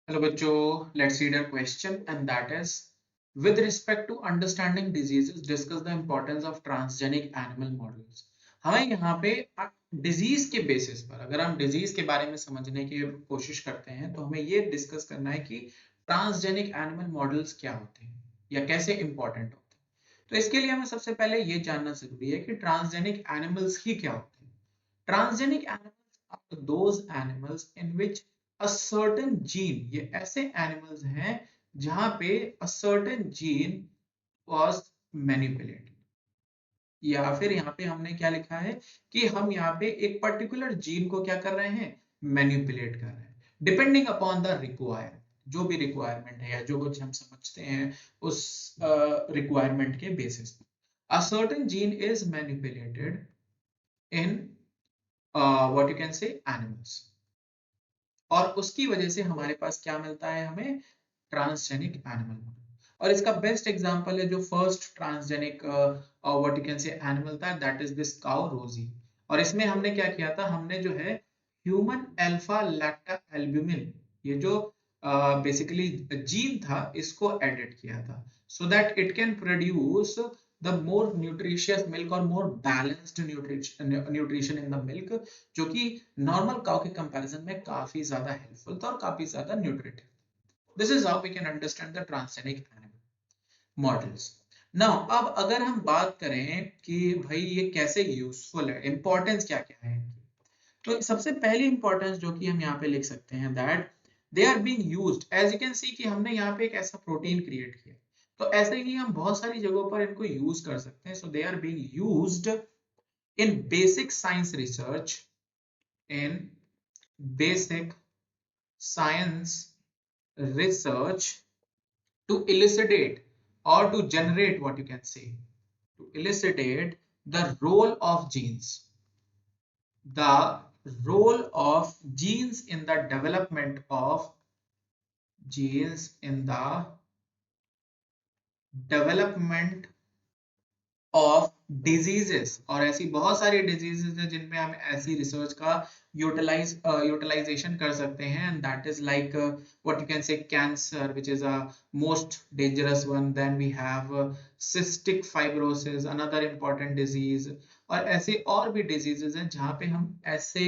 Hello बच्चों, let's read our question and that is with respect to understanding diseases discuss the importance of transgenic animal models। हमें यहाँ पे disease के basis पर अगर हम डिजीज के बारे में समझने की कोशिश करते हैं तो हमें ये डिस्कस करना है कि ट्रांसजेनिक एनिमल मॉडल्स क्या होते हैं या कैसे इंपॉर्टेंट होते हैं। तो इसके लिए हमें सबसे पहले ये जानना जरूरी है कि ट्रांसजेनिक एनिमल्स ही क्या होते हैं। Transgenic animals are those animals in which a certain gene, ये ऐसे animals हैं जहां पे a certain gene was manipulated, या फिर यहाँ पे हमने क्या लिखा है कि हम यहाँ पे एक पर्टिकुलर जीन को क्या कर रहे हैं, मैनिपुलेट कर रहे हैं डिपेंडिंग अपॉन द रिक्वायर, जो भी रिक्वायरमेंट है या जो कुछ हम समझते हैं उस रिक्वायरमेंट के बेसिस पर a certain gene is manipulated in what you can say animals, और उसकी वजह से हमारे पास क्या मिलता है, हमें ट्रांसजेनिक एनिमल मॉडल। और इसका बेस्ट एग्जांपल है जो first transgenic what you can से एनिमल था, दैट इज दिस काउ रोजी। और इसमें हमने क्या किया था, हमने जो है ह्यूमन अल्फा लैक्टा एल्ब्यूमिन, ये जो बेसिकली जीन था, इसको एडिट किया था so that it can produce the more nutritious milk और more balanced nutrition in the milk, जो कि नॉर्मल काउ के कंपैरिजन में काफी ज्यादा हेल्पफुल था और काफी ज्यादा nutritive. This is how we can understand the transgenic animal models. Now अब अगर हम बात करें कि भाई ये कैसे यूजफुल है, इंपॉर्टेंस क्या क्या है इनकी, तो सबसे पहली इंपॉर्टेंस जो कि हम यहाँ पे लिख सकते हैं that they are being used, as you can see कि हमने यहाँ पे एक ऐसा प्रोटीन क्रिएट किया, तो ऐसे ही हम बहुत सारी जगहों पर इनको यूज कर सकते हैं। So they are being used in basic science research, in basic science research to elucidate or to generate, what you can say, to elucidate the role of genes, the role of genes in the development of genes in the development of diseases. और ऐसी बहुत सारी diseases हैं जिनमें हम ऐसी research का utilisation कर सकते हैं, and that is like what you can say cancer which is a most dangerous one, then we have cystic fibrosis another important disease, और ऐसे और भी डिजीजेस हैं जहाँ पे हम ऐसे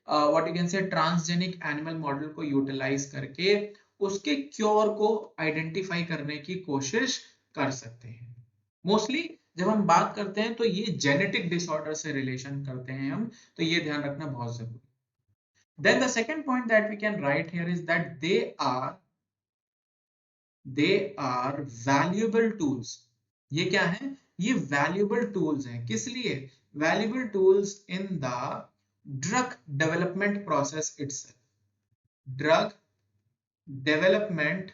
व्हाट यू कैन से ट्रांसजेनिक एनिमल मॉडल को यूटिलाइज करके उसके क्योर को आइडेंटिफाई करने की कोशिश कर सकते हैं। मोस्टली जब हम बात करते हैं तो ये जेनेटिक डिसऑर्डर से रिलेशन करते हैं हम, तो ये ध्यान रखना बहुत जरूरी। Then the second point that we can write here is that they are valuable tools. ये क्या है, ये वैल्यूएबल टूल्स हैं, किस लिए, valuable tools in the drug development process itself. Drug development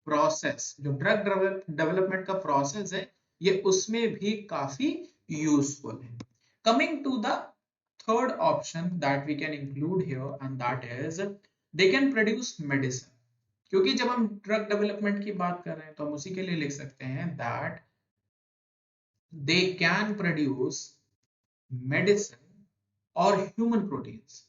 process, जो ड्रग डेवलपमेंट का प्रोसेस है, ये उसमें भी काफी यूजफुल है। Coming to the third option that we can include here and that is they can produce medicine. क्योंकि जब हम ड्रग डेवलपमेंट की बात कर रहे हैं तो हम उसी के लिए लिख सकते हैं that they can produce medicine और ह्यूमन प्रोटीन्स।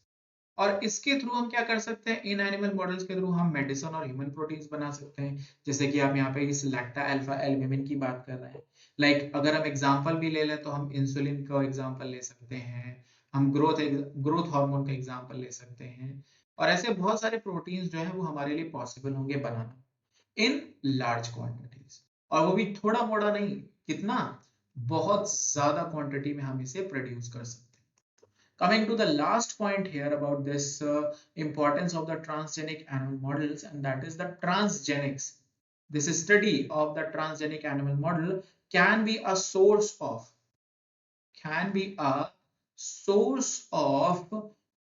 और इसके थ्रू हम क्या कर सकते हैं, इन एनिमल मॉडल्स के थ्रू हम मेडिसिन और ह्यूमन प्रोटीन्स बना सकते हैं। जैसे कि आप यहाँ पे इस लैक्टा अल्फा एल्ब्यूमिन की बात कर रहे हैं, लाइक अगर हम एग्जांपल भी ले लें तो हम इंसुलिन का एग्जांपल ले सकते हैं, हम ग्रोथ हार्मोन का एग्जांपल ले सकते हैं, और ऐसे बहुत सारे प्रोटीन्स जो है वो हमारे लिए पॉसिबल होंगे बनाना इन लार्ज क्वांटिटीज, और वो भी थोड़ा मोड़ा नहीं, कितना, बहुत ज्यादा क्वांटिटी में हम इसे प्रोड्यूस कर सकते हैं। Coming to the last point here about this importance of the transgenic animal models, and that is the transgenics. This study of the transgenic animal model can be a source of, can be a source of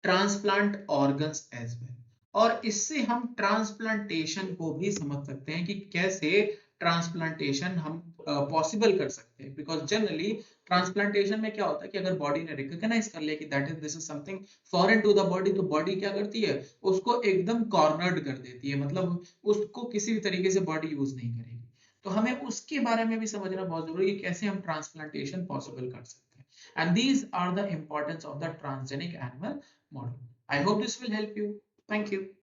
transplant organs as well. और इससे हम transplantation को भी समझ सकते हैं कि कैसे ट्रांसप्लांटेशन हम पॉसिबल कर सकते हैं, बिकॉज जनरली ट्रांसप्लांटेशन में क्या होता है कि अगर बॉडी ने रिकॉग्नाइज कर लिया कि that is this is something foreign to the body, तो बॉडी क्या करती है, उसको एकदम कॉर्नर्ड कर देती है, मतलब उसको किसी भी तरीके से बॉडी यूज नहीं करेगी। तो हमें उसके बारे में भी समझना बहुत जरूरी है, कैसे हम ट्रांसप्लांटेशन पॉसिबल कर सकते हैं, and these are the importance of the transgenic animal model. I hope this will help you. Thank you.